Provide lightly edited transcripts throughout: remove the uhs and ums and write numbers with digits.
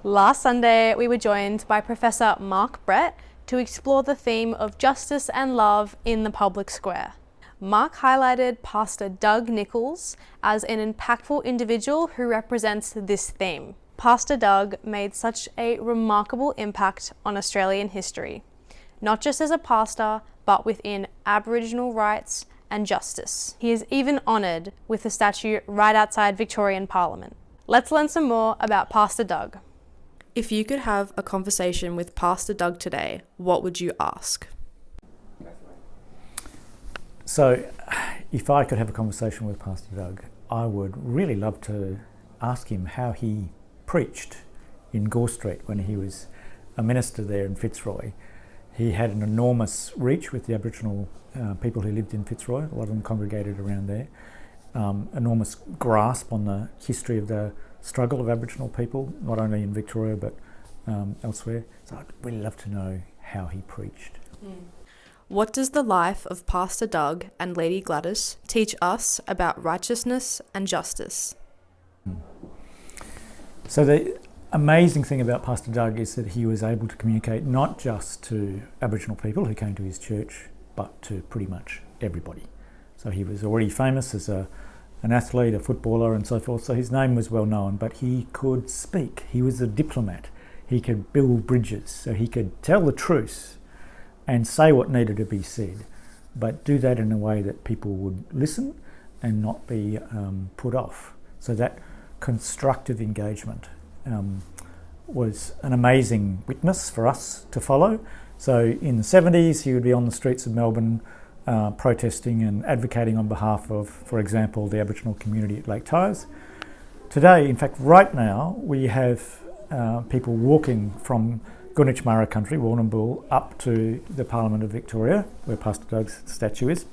Last Sunday, we were joined by Professor Mark Brett to explore the theme of justice and love in the public square. Mark highlighted Pastor Doug Nichols as an impactful individual who represents this theme. Pastor Doug made such a remarkable impact on Australian history, not just as a pastor, but within Aboriginal rights and justice. He is even honoured with a statue right outside Victorian Parliament. Let's learn some more about Pastor Doug. If you could have a conversation with Pastor Doug today, what would you ask? So, if I could have a conversation with Pastor Doug, I would really love to ask him how he preached in Gore Street when he was a minister there in Fitzroy. He had an enormous reach with the Aboriginal people who lived in Fitzroy. A lot of them congregated around there. Enormous grasp on the history of the struggle of Aboriginal people, not only in Victoria but elsewhere. So I'd really love to know how he preached. What does the life of Pastor Doug and Lady Gladys teach us about righteousness and justice? So the amazing thing about Pastor Doug is that he was able to communicate not just to Aboriginal people who came to his church, but to pretty much everybody. So he was already famous as an athlete, a footballer and so forth, so his name was well known, but he could speak. He was a diplomat. He could build bridges, so he could tell the truth and say what needed to be said, but do that in a way that people would listen and not be put off. So that constructive engagement was an amazing witness for us to follow. So in the 70s, he would be on the streets of Melbourne protesting and advocating on behalf of, for example, the Aboriginal community at Lake Tyers. Today, in fact, right now, we have people walking from Gurnichmara country, Warrnambool, up to the Parliament of Victoria, where Pastor Doug's statue is,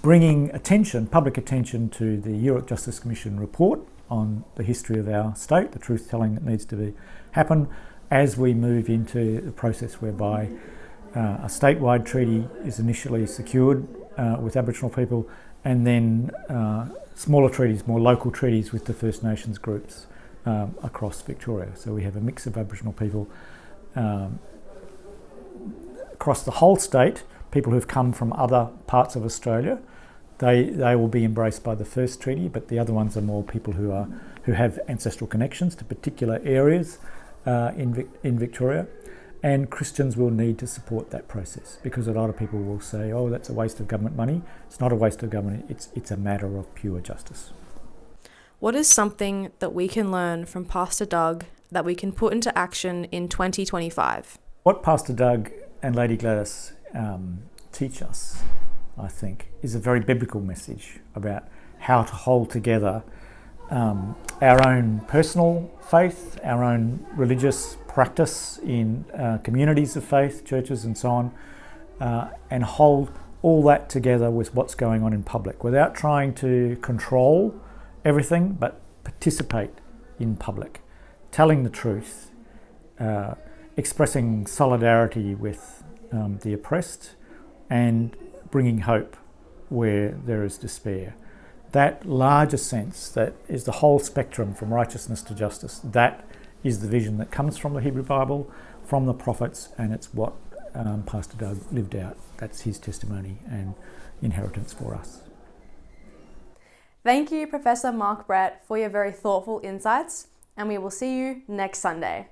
bringing attention, public attention to the Europe Justice Commission report on the history of our state, the truth-telling that needs to happen as we move into the process whereby a statewide treaty is initially secured with Aboriginal people, and then smaller treaties, more local treaties with the First Nations groups across Victoria. So we have a mix of Aboriginal people across the whole state, people who've come from other parts of Australia. They will be embraced by the first treaty, but the other ones are more people who have ancestral connections to particular areas in Victoria. And Christians will need to support that process, because a lot of people will say, oh, that's a waste of government money. It's not a waste of government, it's a matter of pure justice. What is something that we can learn from Pastor Doug that we can put into action in 2025? What Pastor Doug and Lady Gladys teach us, I think, is a very biblical message about how to hold together our own personal faith, our own religious practice in communities of faith, churches and so on, and hold all that together with what's going on in public without trying to control everything, but participate in public, telling the truth, expressing solidarity with the oppressed, and bringing hope where there is despair. That larger sense, that is the whole spectrum from righteousness to justice, that is the vision that comes from the Hebrew Bible, from the prophets, and it's what Pastor Doug lived out. That's his testimony and inheritance for us. Thank you, Professor Mark Brett, for your very thoughtful insights, and we will see you next Sunday.